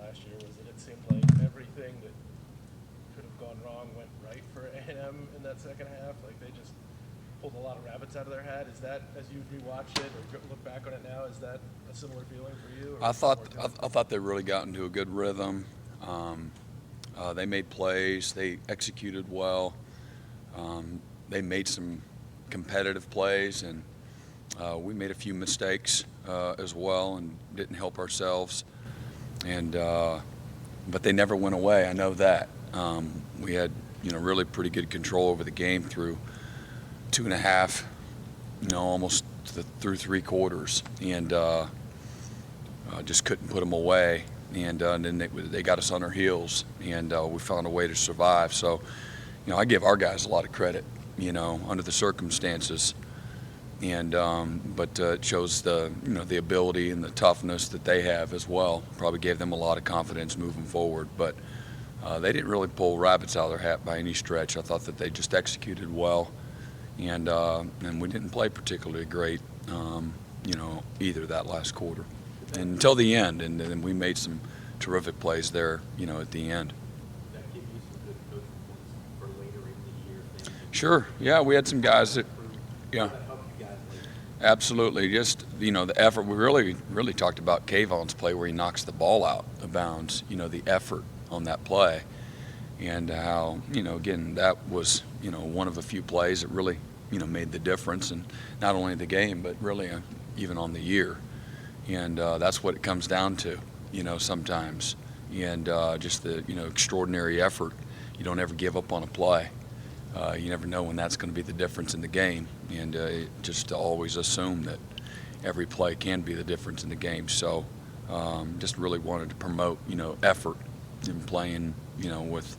last year was that it seemed like everything that could have gone wrong went right for A&M in that second half. Like they just pulled a lot of rabbits out of their hat. Is that, as you rewatched it or look back on it now, is that a similar feeling for you? Or I thought they really got into a good rhythm. They made plays. They executed well. They made some competitive plays, and we made a few mistakes as well and didn't help ourselves. And but they never went away. I know that. We had really pretty good control over the game through 2.5, almost through 3 quarters, and just couldn't put them away. And then they got us on our heels, and we found a way to survive. So, I give our guys a lot of credit, under the circumstances. And but it shows the ability and the toughness that they have as well. Probably gave them a lot of confidence moving forward. But they didn't really pull rabbits out of their hat by any stretch. I thought that they just executed well, and we didn't play particularly great, either that last quarter, and until the end. And then we made some terrific plays there, at the end. Did that give you some good coaching points for later in the year? Sure. Yeah, we had some guys that, yeah. How that helped you guys later? Absolutely. Just, the effort. We really talked about Kayvon's play where he knocks the ball out of bounds, the effort on that play. And how, again, that was, one of a few plays that really, made the difference. And not only the game, but really even on the year. And that's what it comes down to, sometimes. And just the, extraordinary effort. You don't ever give up on a play. You never know when that's going to be the difference in the game, and just to always assume that every play can be the difference in the game. So just really wanted to promote, effort in playing, with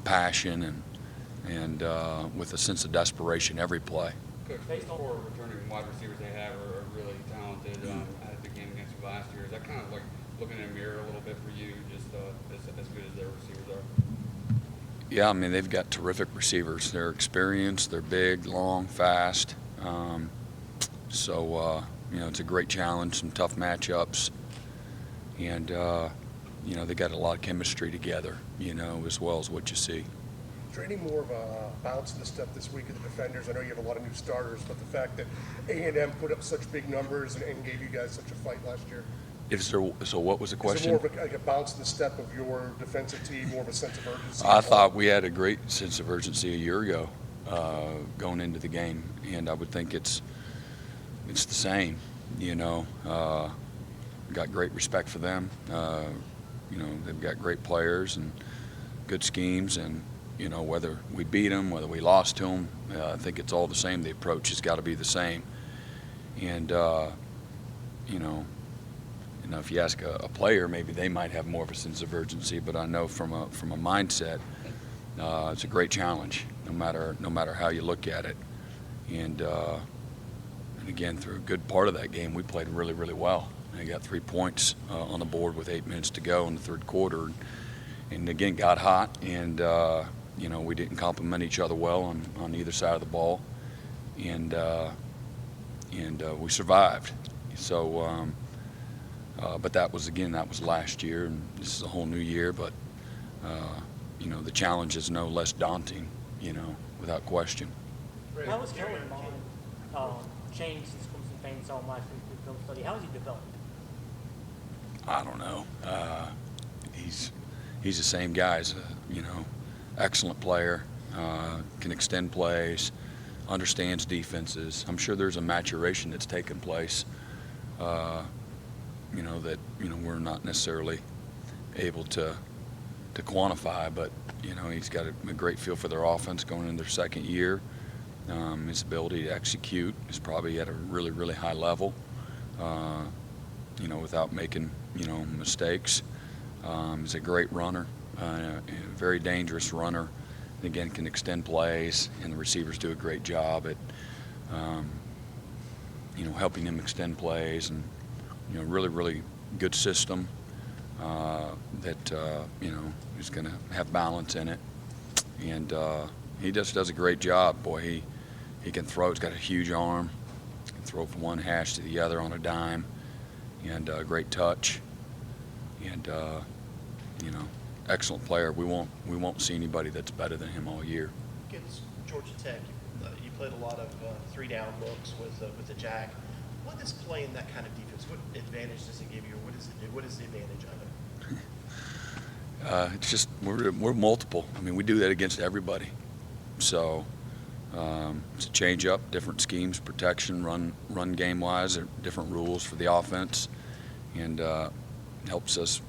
passion and with a sense of desperation every play. Coach, based on 4 returning wide receivers they have are really talented. I had the game against you last year. Is that kind of like looking in a mirror a little bit for you, just as good as their receivers are? Yeah, I mean, they've got terrific receivers. They're experienced, they're big, long, fast. So it's a great challenge, some tough matchups. And, they got a lot of chemistry together, as well as what you see. Is there any more of a bounce in the step this week of the defenders? I know you have a lot of new starters, but the fact that A&M put up such big numbers and gave you guys such a fight last year? So what was the question? Is there more of a bounce in the step of your defensive team, more of a sense of urgency? I thought we had a great sense of urgency a year ago going into the game, and I would think it's the same. Got great respect for them. They've got great players and good schemes, and whether we beat them, whether we lost to them, I think it's all the same. The approach has got to be the same, and if you ask a player, maybe they might have more of a sense of urgency. But I know from a mindset, it's a great challenge, no matter how you look at it. And again, through a good part of that game, we played really, really well. And got 3 points on the board with 8 minutes to go in the third quarter, and again got hot. And we didn't complement each other well on either side of the ball, and we survived. So. But that was last year, and this is a whole new year. But the challenge is no less daunting, without question. How has Kellen Mond changed since Clemson fans saw him last week through film study? How has he developed? I don't know. He's the same guy. He's excellent player, can extend plays, understands defenses. I'm sure there's a maturation that's taken place. That we're not necessarily able to quantify, but he's got a great feel for their offense going into their second year. His ability to execute is probably at a really, really high level, without making mistakes. He's a great runner, a very dangerous runner. And again, can extend plays, and the receivers do a great job at helping him extend plays, and really, really good system that is going to have balance in it, and he just does a great job. Boy, he can throw. He's got a huge arm. He can throw from one hash to the other on a dime, and great touch. And excellent player. We won't see anybody that's better than him all year. Against Georgia Tech, you played a lot of 3-down looks with the jack. What is playing that kind of defense? What advantage does it give you? What does it do? What is the advantage of it? It's just we're multiple. I mean, we do that against everybody. So it's a change up, different schemes, protection, run game wise, different rules for the offense, and helps us.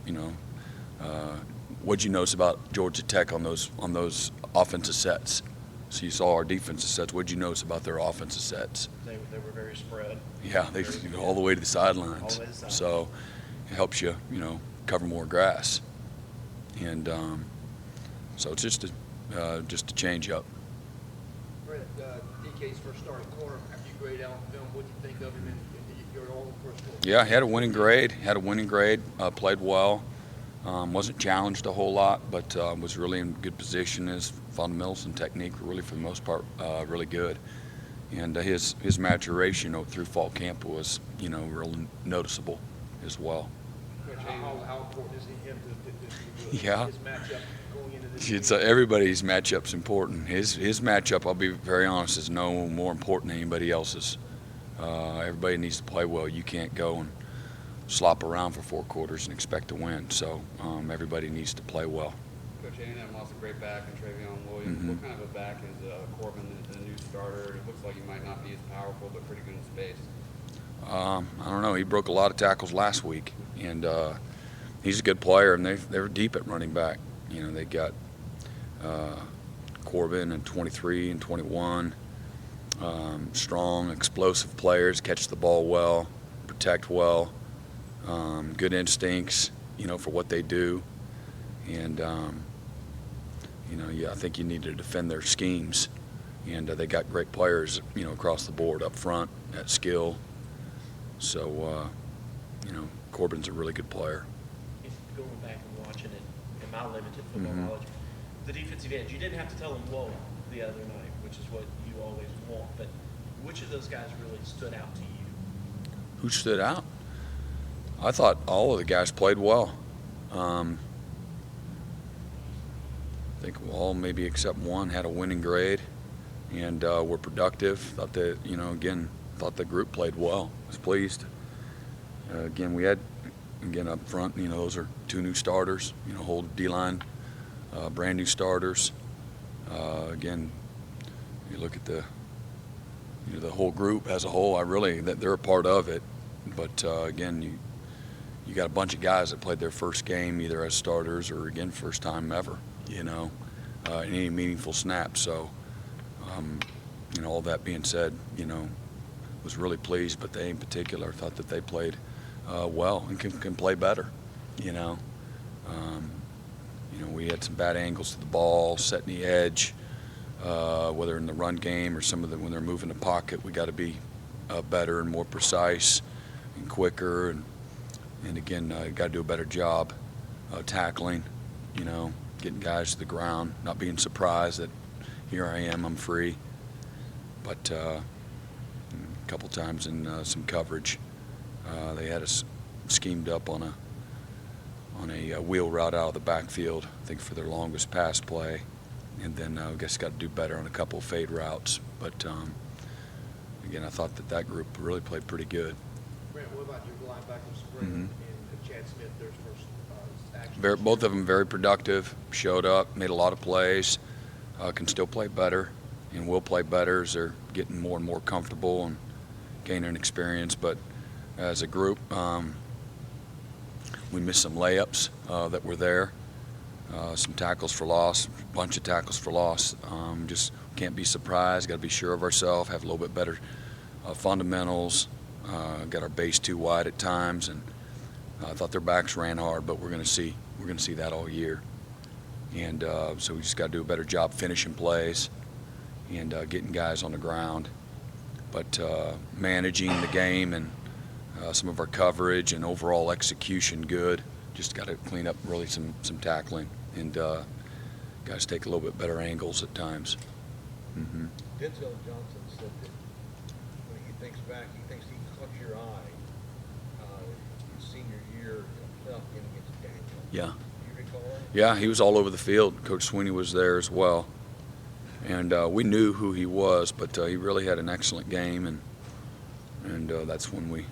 What'd you notice about Georgia Tech on those offensive sets? So you saw our defensive sets. What'd you notice about their offensive sets? They were very spread. Yeah, they go all the way to the sidelines. All the way to the sidelines. So it helps you, cover more grass, and so it's just a change up. Brett, DK's first starting corner. After you grade out film, what do you think of him in your own personal? Yeah, had a winning grade. Played well. Wasn't challenged a whole lot, but was really in good position. His fundamentals and technique were really, for the most part, really good. And his maturation through fall camp was, real noticeable as well. Coach, how important is he him to Yeah. his matchup going into this? Everybody's matchup's important. His matchup, I'll be very honest, is no more important than anybody else's. Everybody needs to play well. You can't go and slop around for 4 quarters and expect to win. So everybody needs to play well. Coach, A&M lost a great back in Travion Williams. Mm-hmm. What kind of a back is Corbin, the new starter? It looks like he might not be as powerful, but pretty good in space. I don't know. He broke a lot of tackles last week, and he's a good player, and they're deep at running back. They got Corbin and 23 and 21. Strong, explosive players, catch the ball well, protect well, good instincts, for what they do. And, I think you need to defend their schemes. And they got great players, across the board, up front, at skill. So, Corbin's a really good player. Going back and watching it in my limited football knowledge, the defensive ends, you didn't have to tell them whoa the other night, which is what you always want. But which of those guys really stood out to you? Who stood out? I thought all of the guys played well. I think all, maybe except one, had a winning grade and were productive. Thought that, thought the group played well. Was pleased. Again, we had, up front, those are 2 new starters, whole D-line, brand new starters. Again, you look at the whole group as a whole, that they're a part of it. But again, you got a bunch of guys that played their first game either as starters or, again, first time ever, in any meaningful snap. So, all that being said, was really pleased, but they in particular thought that they played well and can play better, we had some bad angles to the ball, setting the edge, whether in the run game or when they're moving the pocket, we got to be better and more precise and quicker, and again, got to do a better job tackling, getting guys to the ground, not being surprised that here I am, I'm free. But a couple times in some coverage, they had us schemed up on a wheel route out of the backfield, I think for their longest pass play, and then I guess got to do better on a couple of fade routes. But again, I thought that group really played pretty good. Brett, what about your linebacker Spring and Chad Smith, their first action? Both of them very productive, showed up, made a lot of plays, can still play better, and will play better as they're getting more and more comfortable and gaining experience. But as a group, we missed some layups that were there, some tackles for loss, a bunch of tackles for loss. Just can't be surprised, got to be sure of ourselves, have a little bit better fundamentals, got our base too wide at times, and I thought their backs ran hard, but we're going to see that all year. And so we just got to do a better job finishing plays and getting guys on the ground. But managing the game and some of our coverage and overall execution good. Just got to clean up really some tackling and guys take a little bit better angles at times. Mm-hmm. Denzel Johnson said that when he thinks back, he thinks he caught your eye his senior year in a playoff game against Daniel. Yeah. Do you recall Yeah, he was all over the field. Coach Sweeney was there as well. And we knew who he was, but he really had an excellent game, and that's when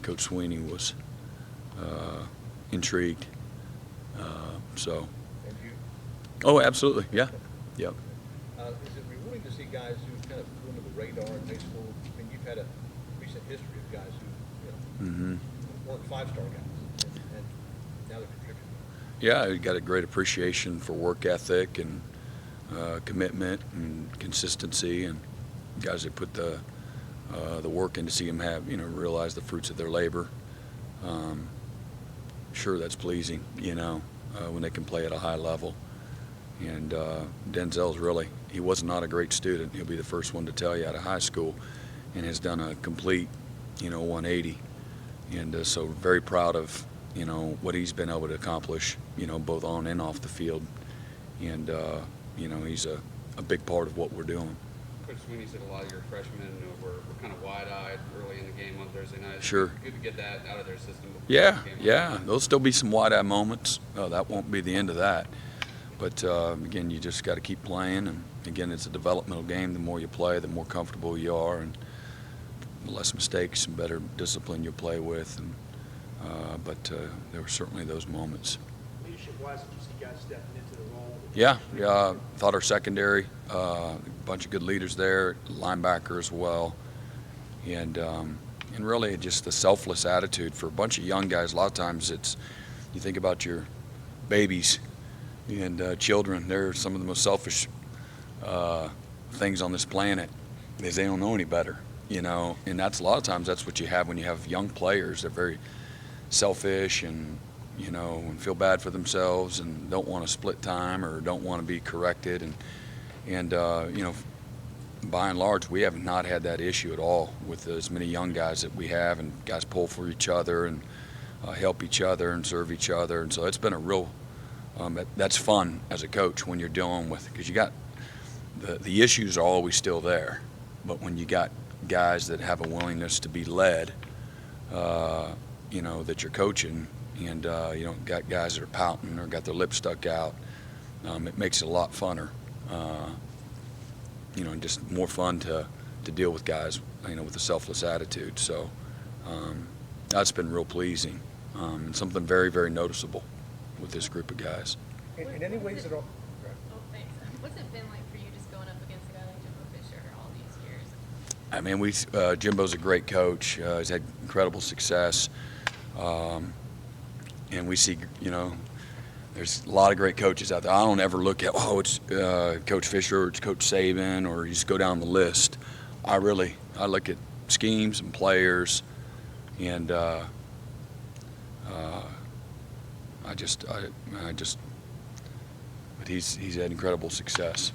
Coach Sweeney was intrigued. So. And you, Oh, absolutely, yeah, yep. is it rewarding to see guys who kind of flew under the radar in high school? I mean, you've had a recent history of guys who, weren't five-star guys, and now they're contributing. Yeah, he got a great appreciation for work ethic and commitment and consistency, and guys that put the work in to see them have, realize the fruits of their labor. Sure, that's pleasing, when they can play at a high level. And Denzel's really, he was not a great student. He'll be the first one to tell you out of high school, and has done a complete, 180. And so very proud of, what he's been able to accomplish, both on and off the field. And, he's a big part of what we're doing. Coach Sweeney said a lot of your freshmen were kind of wide-eyed early in the game on Thursday night. Sure. Good to get that out of their system. before Yeah, the game. yeah. There'll still be some wide-eye moments. That won't be the end of that. But, again, you just got to keep playing. And, again, it's a developmental game. The more you play, the more comfortable you are, and the less mistakes and better discipline you'll play with. And, but there were certainly those moments. Leadership-wise, did you see guys stepping into the role? Yeah. Thought our secondary, a bunch of good leaders there, linebacker as well, and really just the selfless attitude for a bunch of young guys. A lot of times you think about your babies and children. They're some of the most selfish things on this planet, is they don't know any better, and that's a lot of times that's what you have when you have young players. They're very selfish and and feel bad for themselves and don't want to split time or don't want to be corrected. And by and large, we have not had that issue at all with as many young guys that we have, and guys pull for each other and help each other and serve each other. And so it's been a real, that's fun as a coach when you're dealing with, because you got, the issues are always still there. But when you got guys that have a willingness to be led, that you're coaching, and you don't got guys that are pouting or got their lips stuck out, it makes it a lot funner, and just more fun to deal with guys, with a selfless attitude. So that's been real pleasing, and something very, very noticeable with this group of guys. In any ways at all? Oh, thanks. What's it been like for you just going up against a guy like Jimbo Fisher all these years? I mean, Jimbo's a great coach. He's had incredible success. And we see, there's a lot of great coaches out there. I don't ever look at, it's Coach Fisher or it's Coach Saban, or you just go down the list. I look at schemes and players, and but he's had incredible success.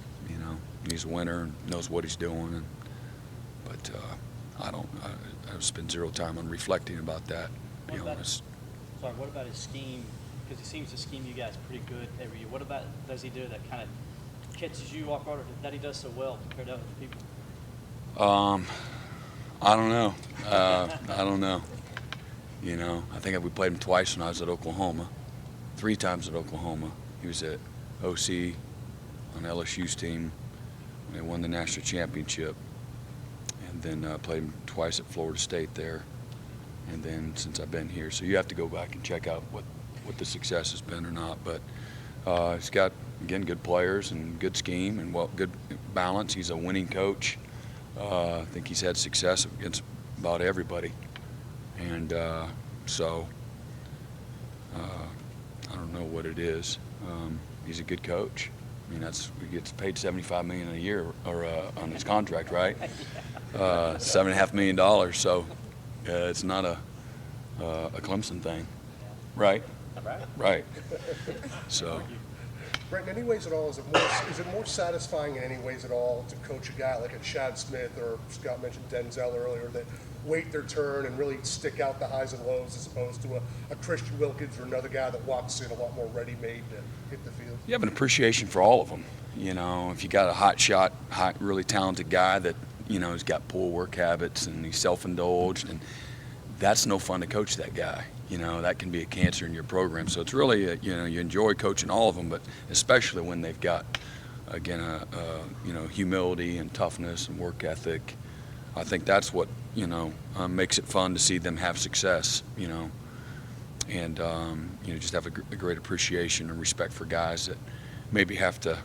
He's a winner and knows what he's doing. But I spend zero time on reflecting about that, to be honest. Sorry, what about his scheme? Because he seems to scheme you guys pretty good every year. What about does he do that kind of catches you off guard, or that he does so well compared to other people? I don't know. I don't know. I think we played him twice when I was at Oklahoma, 3 times at Oklahoma. He was at OC on LSU's team. They won the national championship, and then played him twice at Florida State there. And then since I've been here, so you have to go back and check out what the success has been or not. But he's got, again, good players and good scheme and good balance. He's a winning coach. I think he's had success against about everybody. And so I don't know what it is. He's a good coach. I mean, he gets paid $75 million a year or on his contract, right? $7.5 million. So. It's not a Clemson thing, right? Right. So. Brent, in any ways at all, is it more satisfying in any ways at all to coach a guy like a Chad Smith, or Scott mentioned Denzel earlier, that wait their turn and really stick out the highs and lows, as opposed to a Christian Wilkins or another guy that walks in a lot more ready-made to hit the field? You have an appreciation for all of them. If you got a hot shot, really talented guy that, he's got poor work habits and he's self-indulged, and that's no fun to coach that guy. That can be a cancer in your program. So it's really, you enjoy coaching all of them, but especially when they've got, again, humility and toughness and work ethic. I think that's what, makes it fun to see them have success, and, just have a great appreciation and respect for guys that maybe have to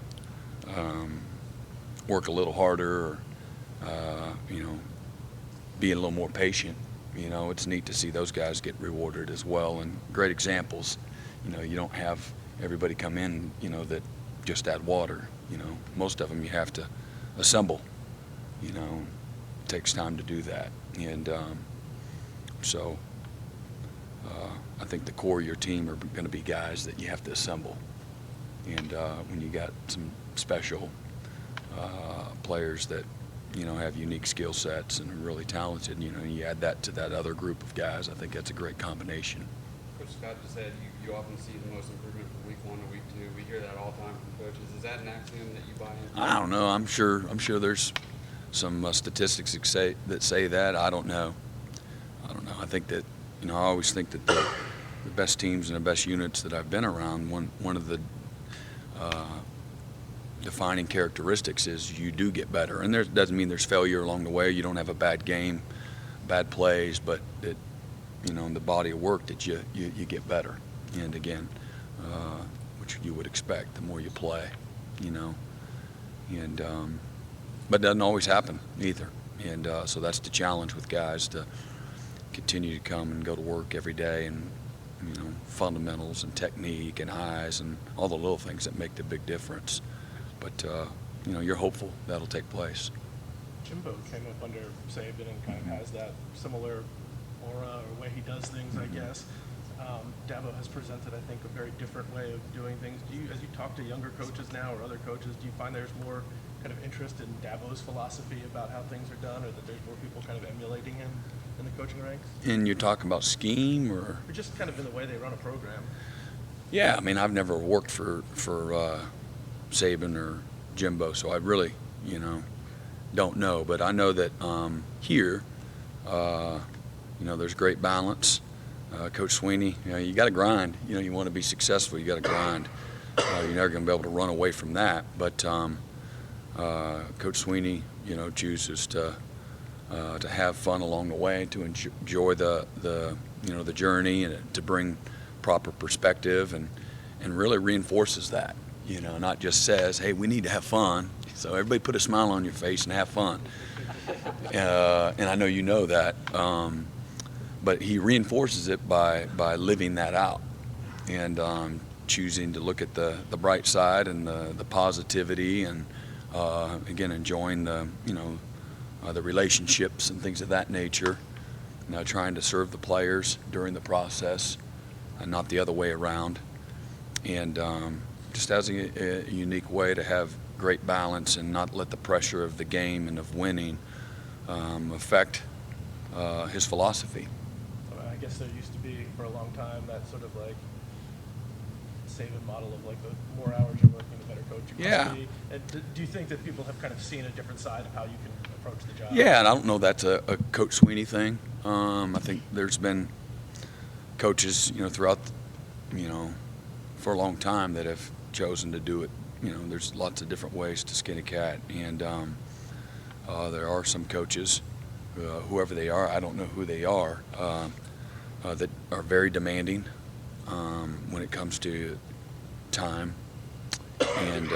work a little harder or, be a little more patient. It's neat to see those guys get rewarded as well, and great examples. You don't have everybody come in, that just add water. Most of them you have to assemble. It takes time to do that, and so I think the core of your team are going to be guys that you have to assemble. And when you got some special players that have unique skill sets and are really talented, you add that to that other group of guys, I think that's a great combination. Coach Scott just said you often see the most improvement from week 1 to week 2. We hear that all the time from coaches. Is that an axiom that you buy into? I don't know. I'm sure there's some statistics that say that. I don't know. I think that I always think that the best teams and the best units that I've been around, one of the defining characteristics is you do get better, and there doesn't mean there's failure along the way. You don't have a bad game, bad plays, but in the body of work that you get better. And again, which you would expect the more you play, and but it doesn't always happen either. And so that's the challenge with guys, to continue to come and go to work every day, and fundamentals and technique and eyes and all the little things that make the big difference. But you're hopeful that'll take place. Jimbo came up under Saban and kind of has that similar aura or way he does things, I guess. Dabo has presented, I think, a very different way of doing things. As you talk to younger coaches now or other coaches, do you find there's more kind of interest in Dabo's philosophy about how things are done, or that there's more people kind of emulating him in the coaching ranks? And you're talking about scheme or just kind of in the way they run a program? Yeah, I've never worked for Saban or Jimbo, so I really, don't know. But I know that here, there's great balance. Coach Sweeney, you got to grind. You want to be successful, you got to grind. You're never going to be able to run away from that. But Coach Sweeney, chooses to have fun along the way, to enjoy the journey, and to bring proper perspective, and really reinforces that. Not just says, hey, we need to have fun, so everybody put a smile on your face and have fun. And I know you know that, but he reinforces it by living that out, and choosing to look at the bright side and the positivity, and again, enjoying the relationships and things of that nature. Trying to serve the players during the process, and not the other way around. And just has a unique way to have great balance and not let the pressure of the game and of winning affect his philosophy. I guess there used to be for a long time that sort of like Saban model of like the more hours you're working, the better coach you must be. And do you think that people have kind of seen a different side of how you can approach the job? Yeah, and I don't know that's a Coach Sweeney thing. I think there's been coaches, throughout, for a long time that have chosen to do it. There's lots of different ways to skin a cat, and there are some coaches, whoever they are, I don't know who they are, that are very demanding when it comes to time, and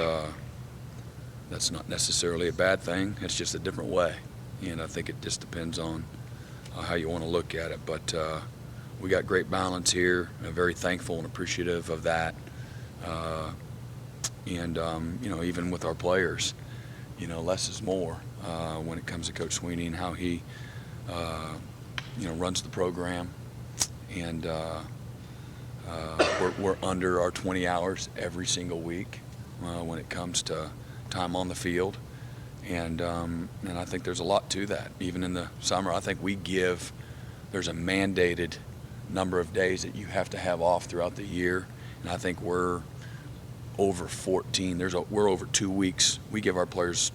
that's not necessarily a bad thing. It's just a different way, and I think it just depends on how you want to look at it. But we got great balance here. I'm very thankful and appreciative of that. And even with our players, less is more when it comes to Coach Sweeney and how he, runs the program. And we're under our 20 hours every single week when it comes to time on the field. And I think there's a lot to that. Even in the summer, I think there's a mandated number of days that you have to have off throughout the year. And I think we're over 14. We're over 2 weeks. We give our players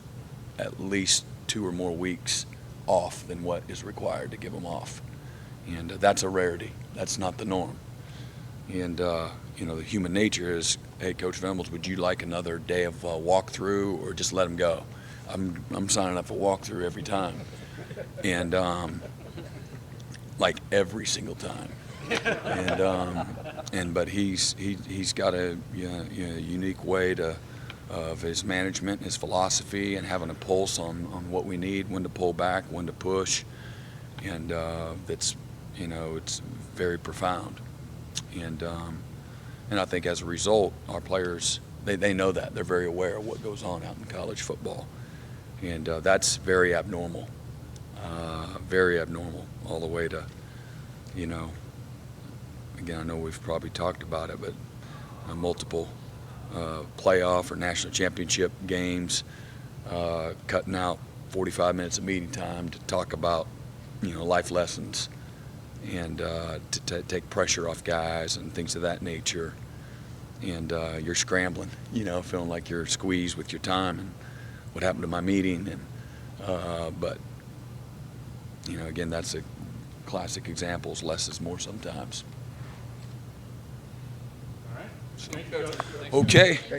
at least 2 or more weeks off than what is required to give them off. And that's a rarity. That's not the norm. And, you know, the human nature is, hey, Coach Venables, would you like another day of walkthrough or just let him go? I'm signing up for walkthrough every time. And, like every single time. But he's got a unique way of his management, his philosophy, and having a pulse on what we need, when to pull back, when to push, and that's, you know, it's very profound. And I think as a result, our players, they know that. They're very aware of what goes on out in college football, and that's very abnormal, all the way to, you know, again, I know we've probably talked about it, but multiple playoff or national championship games, cutting out 45 minutes of meeting time to talk about, you know, life lessons and to take pressure off guys and things of that nature. And you're scrambling, you know, feeling like you're squeezed with your time and what happened to my meeting. And but, you know, again, that's a classic example. Less is more sometimes. All right. Thank you, Coach. Okay.